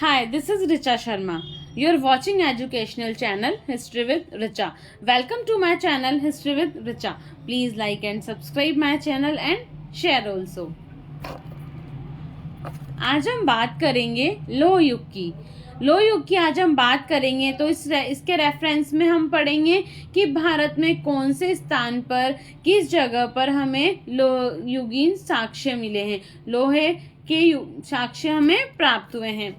Hi, this is Richa Sharma. You're watching educational channel History with Richa. Welcome to my channel History with Richa. Please like and subscribe my channel and share also. आज हम बात करेंगे लोह युग की। लोह युग की आज हम बात करेंगे तो इसके रेफरेंस में हम पढ़ेंगे कि भारत में कौन से स्थान पर किस जगह पर हमें लोह युगीन साक्ष्य मिले हैं, लोहे के साक्ष्य हमें प्राप्त हुए हैं।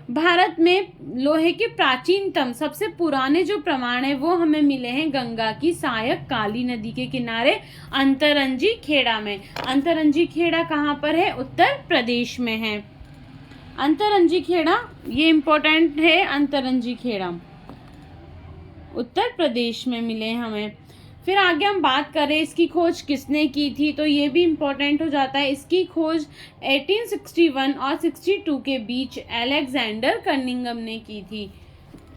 भारत में लोहे के प्राचीनतम सबसे पुराने जो प्रमाण है वो हमें मिले हैं गंगा की सहायक काली नदी के किनारे अंतरंजी खेड़ा में। अंतरंजी खेड़ा कहाँ पर है? उत्तर प्रदेश में है। अंतरंजी खेड़ा ये इम्पोर्टेंट है। अंतरंजी खेड़ा उत्तर प्रदेश में मिले हमें। फिर आगे हम बात करें इसकी खोज किसने की थी, तो ये भी इम्पोर्टेंट हो जाता है। इसकी खोज 1861 और 62 के बीच अलेक्जेंडर कनिंघम ने की थी।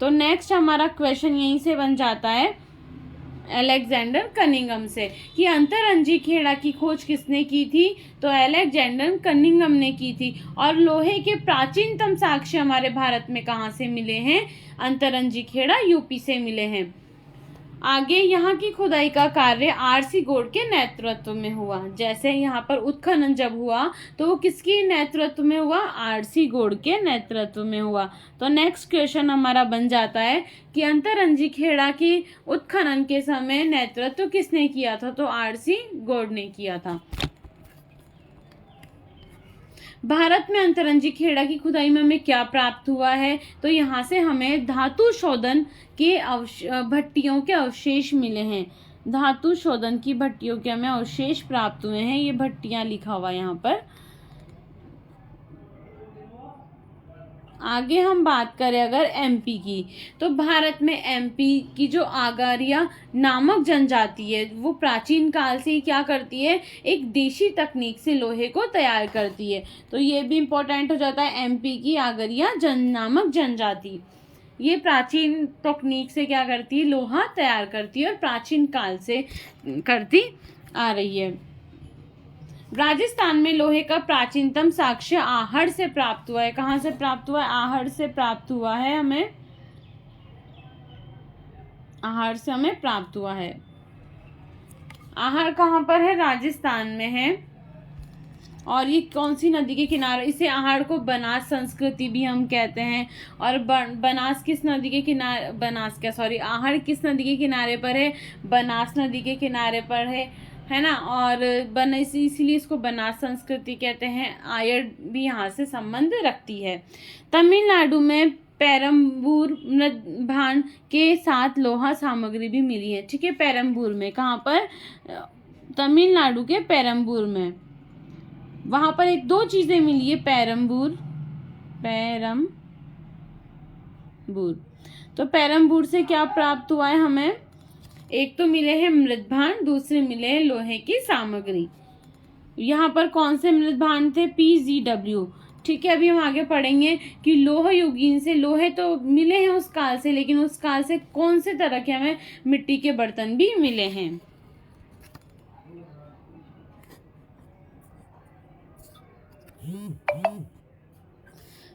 तो नेक्स्ट हमारा क्वेश्चन यहीं से बन जाता है अलेक्जेंडर कनिंघम से कि अंतरंजी खेड़ा की खोज किसने की थी, तो अलेक्जेंडर कनिंघम ने की थी। और लोहे के प्राचीनतम साक्ष्य हमारे भारत में कहाँ से मिले हैं? अंतरंजी खेड़ा यूपी से मिले हैं। आगे यहाँ की खुदाई का कार्य आरसी गोड के नेतृत्व में हुआ। जैसे यहाँ पर उत्खनन जब हुआ तो वो किसके नेतृत्व में हुआ? आरसी गोड के नेतृत्व में हुआ। तो नेक्स्ट क्वेश्चन हमारा बन जाता है कि अंतरंजी खेड़ा की उत्खनन के समय नेतृत्व किसने किया था, तो आरसी गोड ने किया था। भारत में अंतरंजी खेड़ा की खुदाई में हमें क्या प्राप्त हुआ है, तो यहाँ से हमें धातु शोधन के भट्टियों के अवशेष मिले हैं। धातु शोधन की भट्टियों के हमें अवशेष प्राप्त हुए हैं। ये भट्टियां लिखा हुआ है यहाँ पर। आगे हम बात करें अगर एमपी की, तो भारत में एमपी की जो आगारिया नामक जनजाति है वो प्राचीन काल से ही क्या करती है? एक देशी तकनीक से लोहे को तैयार करती है। तो ये भी इम्पोर्टेंट हो जाता है। एमपी की आगारिया नामक जनजाति ये प्राचीन तकनीक से क्या करती है? लोहा तैयार करती है और प्राचीन काल से करती आ रही है। राजस्थान में लोहे का प्राचीनतम साक्ष्य आहड़ से प्राप्त हुआ है। कहाँ से प्राप्त हुआ है? आहड़ से प्राप्त हुआ है हमें। आहड़ से हमें प्राप्त हुआ है। आहड़ कहाँ पर है? राजस्थान में है। और ये कौन सी नदी के किनारे? इसे आहड़ को बनास संस्कृति भी हम कहते हैं। और बनास किस नदी के किनारे? आहड़ किस नदी के किनारे पर है? बनास नदी के किनारे पर है ना। और इसीलिए इसको बनास संस्कृति कहते हैं। आयड़ भी यहाँ से संबंध रखती है। तमिलनाडु में पेरम्बूर मृदभांड के साथ लोहा सामग्री भी मिली है। ठीक है, पेरम्बूर में। कहाँ पर? तमिलनाडु के पेरम्बूर में। वहां पर एक दो चीजें मिली है। पेरम्बूर तो पेरम्बूर से क्या प्राप्त हुआ है हमें? एक तो मिले हैं मृदभांड, दूसरे मिले हैं लोहे की सामग्री। यहाँ पर कौन से मृदभांड थे? PGW। ठीक है, अभी हम आगे पढ़ेंगे कि लोह युगीन से लोहे तो मिले हैं उस काल से, लेकिन उस काल से कौन से तरह के हमें मिट्टी के बर्तन भी मिले हैं।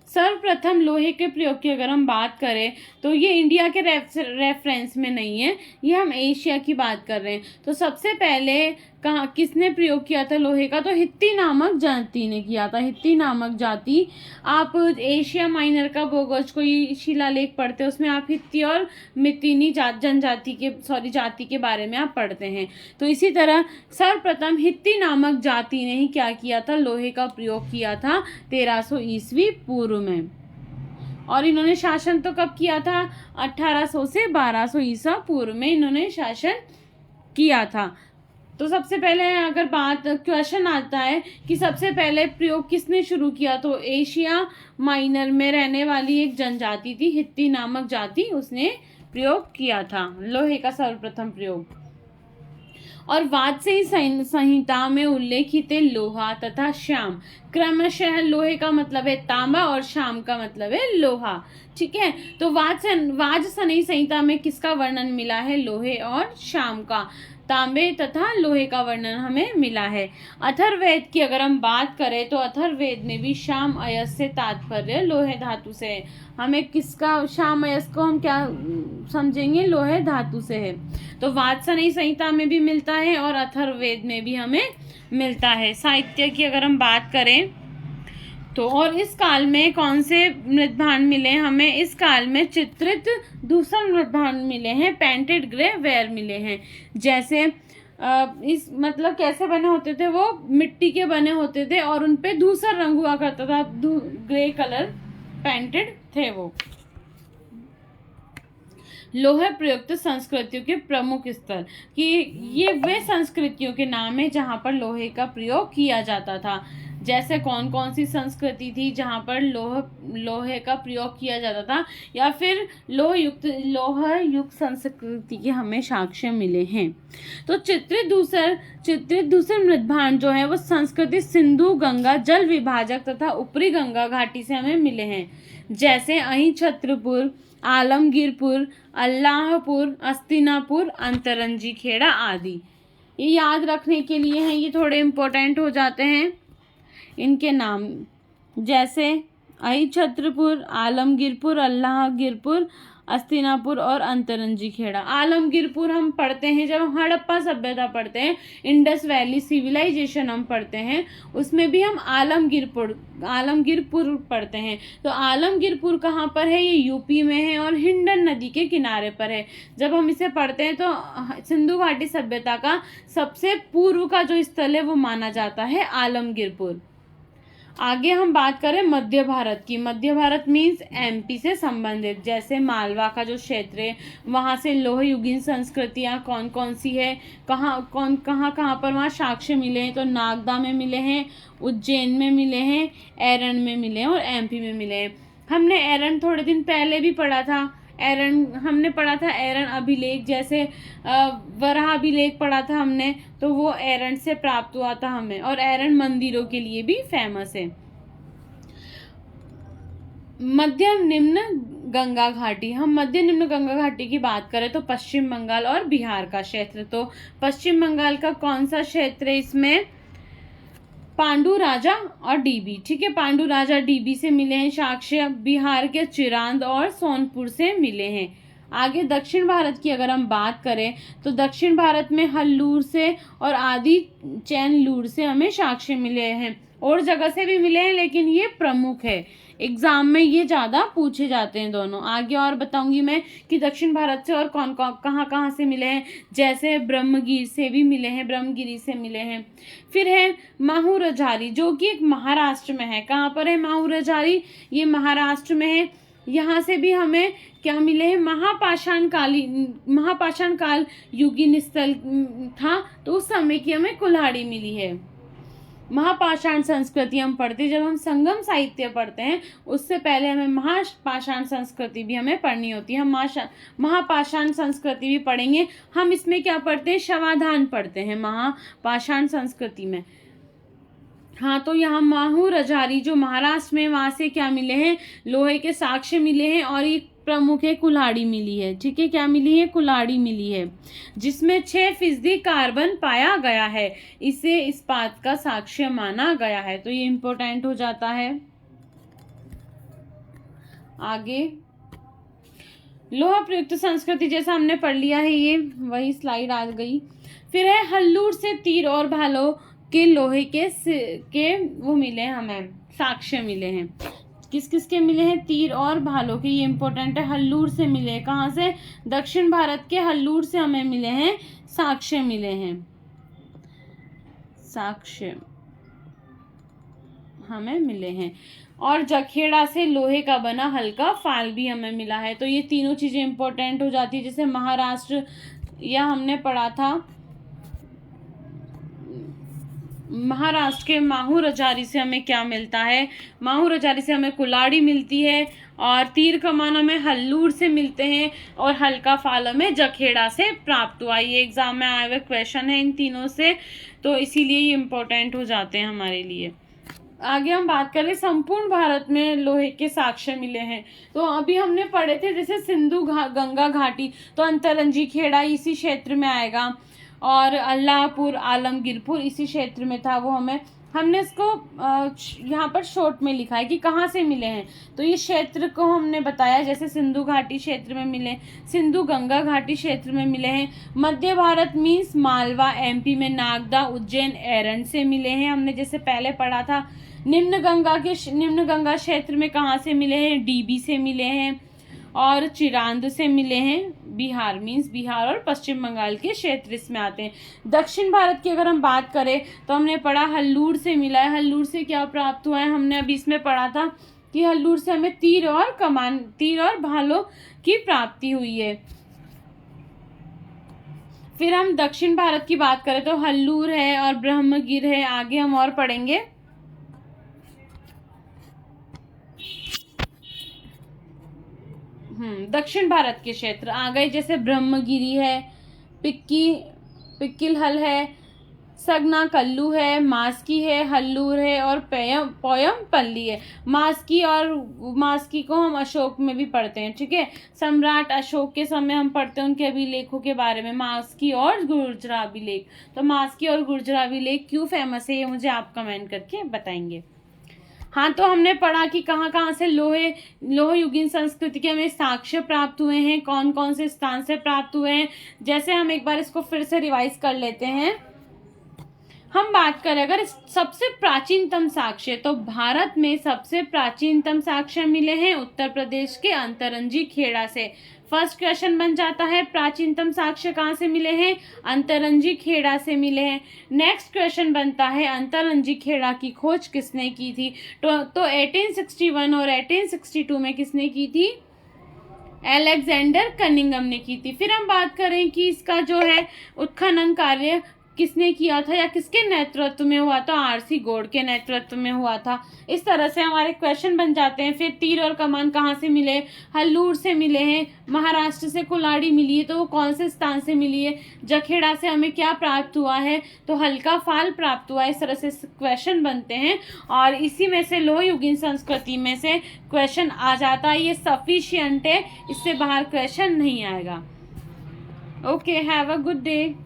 सर्वप्रथम लोहे के प्रयोग की अगर हम बात करें तो ये इंडिया के रेफरेंस में नहीं है, ये हम एशिया की बात कर रहे हैं। तो सबसे पहले कहाँ किसने प्रयोग किया था लोहे का? तो हित्ती नामक जाति ने किया था। हित्ती नामक जाति, आप एशिया माइनर का भूगोल कोई शिलालेख पढ़ते हैं उसमें आप हित्ती और मितिनी जाति के बारे में आप पढ़ते हैं। तो इसी तरह सर्वप्रथम हित्ती नामक जाति ने ही क्या किया था? लोहे का प्रयोग किया था 1300 ईस्वी पूर्व में। और इन्होंने शासन तो कब किया था? 1800 से 1200 ईसा पूर्व में इन्होंने शासन किया था। तो सबसे पहले अगर क्वेश्चन आता है कि सबसे पहले प्रयोग किसने शुरू किया, तो एशिया माइनर में रहने वाली एक जनजाति थी हित्ती नामक जाति, उसने प्रयोग किया था लोहे का सर्वप्रथम प्रयोग। और वाजसेई संहिता में उल्लेखित है लोहा तथा श्याम। क्रमशः लोहे का मतलब है तांबा और श्याम का मतलब है लोहा। ठीक है, तो वाजसेई संहिता में किसका वर्णन मिला है? लोहे और श्याम का। तांबे तथा लोहे का वर्णन हमें मिला है। अथर्ववेद की अगर हम बात करें तो अथर्ववेद में भी शाम अयस से तात्पर्य लोहे धातु से है। हमें किसका, शाम अयस को हम क्या समझेंगे, लोहे धातु से है। तो वात्सनेय संहिता में भी मिलता है और अथर्ववेद में भी हमें मिलता है। साहित्य की अगर हम बात करें तो और इस काल में कौन से मृदभांड मिले हमें, इस काल में चित्रित दूसर मृदभांड मिले हैं, पेंटेड ग्रे वेयर मिले हैं। जैसे इस मतलब कैसे बने होते थे, वो मिट्टी के बने होते थे और उनपे धूसर रंग हुआ करता था, ग्रे कलर पेंटेड थे वो। लोहे प्रयुक्त संस्कृतियों के प्रमुख स्थल, कि ये वे संस्कृतियों के नाम है जहाँ पर लोहे का प्रयोग किया जाता था। जैसे कौन कौन सी संस्कृति थी जहाँ पर लोहे का प्रयोग किया जाता था, या फिर लोह युक्त संस्कृति के हमें साक्ष्य मिले हैं। तो चित्रित दूसर मृदभांड जो है वो संस्कृति सिंधु गंगा जल विभाजक तथा ऊपरी गंगा घाटी से हमें मिले हैं। जैसे अहीं छत्रपुर, आलमगीरपुर, अल्लाहपुर, अस्तिनापुर, अंतरंजी खेड़ा आदि। ये याद रखने के लिए हैं, ये थोड़े इम्पोर्टेंट हो जाते हैं इनके नाम। जैसे अहीं छत्रपुर, आलमगीरपुर, अल्लाहगीरपुर, अस्तिनापुर और अंतरंजी खेड़ा। आलमगीरपुर हम पढ़ते हैं जब हम हड़प्पा सभ्यता पढ़ते हैं, इंडस वैली सिविलाइजेशन हम पढ़ते हैं, उसमें भी हम आलमगीरपुर पढ़ते हैं। तो आलमगीरपुर कहाँ पर है, ये यूपी में है और हिंडन नदी के किनारे पर है। जब हम इसे पढ़ते हैं तो सिंधु घाटी सभ्यता का सबसे पूर्व का जो स्थल है वो माना जाता है आलमगीरपुर। आगे हम बात करें मध्य भारत की। मध्य भारत मीन्स एमपी से संबंधित, जैसे मालवा का जो क्षेत्र है वहाँ से लोह युगीन संस्कृतियाँ कौन कौन सी है, कहाँ पर वहाँ साक्ष्य मिले हैं। तो नागदा में मिले हैं, उज्जैन में मिले हैं, एरन में मिले हैं और एमपी में मिले हैं। हमने एरन थोड़े दिन पहले भी पढ़ा था, एरन अभिलेख, जैसे वराह अभिलेख पढ़ा था हमने, तो वो एरन से प्राप्त हुआ था हमें। और एरन मंदिरों के लिए भी फेमस है। मध्य निम्न गंगा घाटी, हम मध्य निम्न गंगा घाटी की बात करें तो पश्चिम बंगाल और बिहार का क्षेत्र। तो पश्चिम बंगाल का कौन सा क्षेत्र है, इसमें पांडु राजा और डीबी, ठीक है, पांडु राजा डीबी से मिले हैं साक्ष्य। बिहार के चिरांद और सोनपुर से मिले हैं। आगे दक्षिण भारत की अगर हम बात करें तो दक्षिण भारत में हल्लूर से और आदि चैनलूर से हमें साक्ष्य मिले हैं। और जगह से भी मिले हैं लेकिन ये प्रमुख है, एग्जाम में ये ज़्यादा पूछे जाते हैं दोनों। आगे और बताऊंगी मैं कि दक्षिण भारत से और कौन कहाँ से मिले हैं। जैसे ब्रह्मगिरी से भी मिले हैं, ब्रह्मगिरी से मिले हैं। फिर है माहू रजारी, जो कि एक महाराष्ट्र में है। कहाँ पर है माहू रजारी, ये महाराष्ट्र में है। यहाँ से भी हमें क्या मिले हैं, महापाषाण काल युगीन स्थल था, तो उस समय की हमें कुल्हाड़ी मिली है। महापाषाण संस्कृति हम पढ़ते, जब हम संगम साहित्य पढ़ते हैं उससे पहले हमें महापाषाण संस्कृति भी हमें पढ़नी होती है। हम महापाषाण संस्कृति भी पढ़ेंगे। हम इसमें क्या पढ़ते हैं, शवाधान पढ़ते हैं महापाषाण संस्कृति में। हाँ, तो यहाँ माहू रजारी जो महाराष्ट्र में, वहाँ से क्या मिले हैं, लोहे के साक्ष्य मिले हैं। और एक प्रमुख है कुल्हाड़ी मिली है, ठीक है, क्या मिली है, कुल्हाड़ी मिली है, जिसमें 6% कार्बन पाया गया है। इसे इस्पात का साक्ष्य माना गया है। तो ये इम्पोर्टेंट हो जाता है। आगे लोहा प्रयुक्त संस्कृति जैसा हमने पढ़ लिया है, ये वही स्लाइड आ गई। फिर है हल्लूर से तीर और भालों के लोहे के वो मिले, हमें साक्ष्य मिले हैं। किस किस के मिले हैं, तीर और भालों के, ये इंपॉर्टेंट है। हल्लूर से मिले, कहाँ से, दक्षिण भारत के हल्लूर से हमें मिले हैं, साक्ष्य मिले हैं, साक्ष्य हमें मिले हैं। और जखेड़ा से लोहे का बना हल्का फाल भी हमें मिला है। तो ये तीनों चीजें इंपॉर्टेंट हो जाती है। जैसे महाराष्ट्र या हमने पढ़ा था, महाराष्ट्र के माहू रजारी से हमें क्या मिलता है, माहू रजारी से हमें कुल्हाड़ी मिलती है, और तीर कमान हमें हल्लूर से मिलते हैं, और हल्का फाल हमें जखेड़ा से प्राप्त हुआ। ये एग्जाम में आए हुए क्वेश्चन है इन तीनों से, तो इसीलिए ये इम्पोर्टेंट हो जाते हैं हमारे लिए। आगे हम बात करें, संपूर्ण भारत में लोहे के साक्ष्य मिले हैं। तो अभी हमने पढ़े थे जैसे सिंधु गंगा घाटी, तो अंतरंजी खेड़ा इसी क्षेत्र में आएगा। और अल्लाहपुर, आलमगीरपुर इसी क्षेत्र में था। वो हमने इसको यहाँ पर शॉर्ट में लिखा है कि कहाँ से मिले हैं। तो ये क्षेत्र को हमने बताया, जैसे सिंधु घाटी क्षेत्र में मिले, सिंधु गंगा घाटी क्षेत्र में मिले हैं। मध्य भारत मीन्स मालवा, एमपी में नागदा, उज्जैन, एरंड से मिले हैं, हमने जैसे पहले पढ़ा था। निम्न गंगा क्षेत्र में कहाँ से मिले हैं, डीबी से मिले हैं और चिरांद से मिले हैं। बिहार मीन्स बिहार और पश्चिम बंगाल के क्षेत्र इसमें आते हैं। दक्षिण भारत की अगर हम बात करें तो हमने पढ़ा हल्लूर से मिला है। हल्लूर से क्या प्राप्त हुआ है, हमने अभी इसमें पढ़ा था कि हल्लूर से हमें तीर और भालों की प्राप्ति हुई है। फिर हम दक्षिण भारत की बात करें तो हल्लूर है और ब्रह्मगिर है, आगे हम और पढ़ेंगे। दक्षिण भारत के क्षेत्र आ गए, जैसे ब्रह्मगिरी है, पिक्किलहल है, सगना कल्लू है, मास्की है, हल्लूर है और पोयमपल्ली है। मास्की को हम अशोक में भी पढ़ते हैं, ठीक है। सम्राट अशोक के समय हम पढ़ते हैं उनके अभिलेखों के बारे में, मास्की और गुर्जर अभिलेख। तो मास्की और गुर्जर अभिलेख क्यों फेमस है, ये मुझे आप कमेंट करके बताएंगे। हाँ, तो हमने पढ़ा कि कहाँ कहाँ से लोह युगीन संस्कृति के हमें साक्ष्य प्राप्त हुए हैं, कौन कौन से स्थान से प्राप्त हुए हैं। जैसे हम एक बार इसको फिर से रिवाइज कर लेते हैं। हम बात करें अगर सबसे प्राचीनतम साक्ष्य, तो भारत में सबसे प्राचीनतम साक्ष्य मिले हैं उत्तर प्रदेश के अंतरंजी खेड़ा से। फर्स्ट क्वेश्चन बन जाता है, प्राचीनतम साक्ष्य कहाँ से मिले हैं, अंतरंजी खेड़ा से मिले हैं। नेक्स्ट क्वेश्चन बनता है, अंतरंजी खेड़ा की खोज किसने की थी। तो 1861 और 1862 में किसने की थी, अलेक्जेंडर कनिंघम ने की थी। फिर हम बात करें कि इसका जो है उत्खनन कार्य किसने किया था या किसके नेतृत्व में हुआ, तो आरसी गौड़ के नेतृत्व में हुआ था। इस तरह से हमारे क्वेश्चन बन जाते हैं। फिर तीर और कमान कहाँ से मिले, हल्लूर से मिले हैं। महाराष्ट्र से कुल्हाड़ी मिली है, तो वो कौन से स्थान से मिली है। जखेड़ा से हमें क्या प्राप्त हुआ है, तो हल्का फाल प्राप्त हुआ है। इस तरह से क्वेश्चन बनते हैं और इसी में से लोह युगीन संस्कृति में से क्वेश्चन आ जाता है। ये सफिशिएंट है, इससे बाहर क्वेश्चन नहीं आएगा। Okay, have a good day.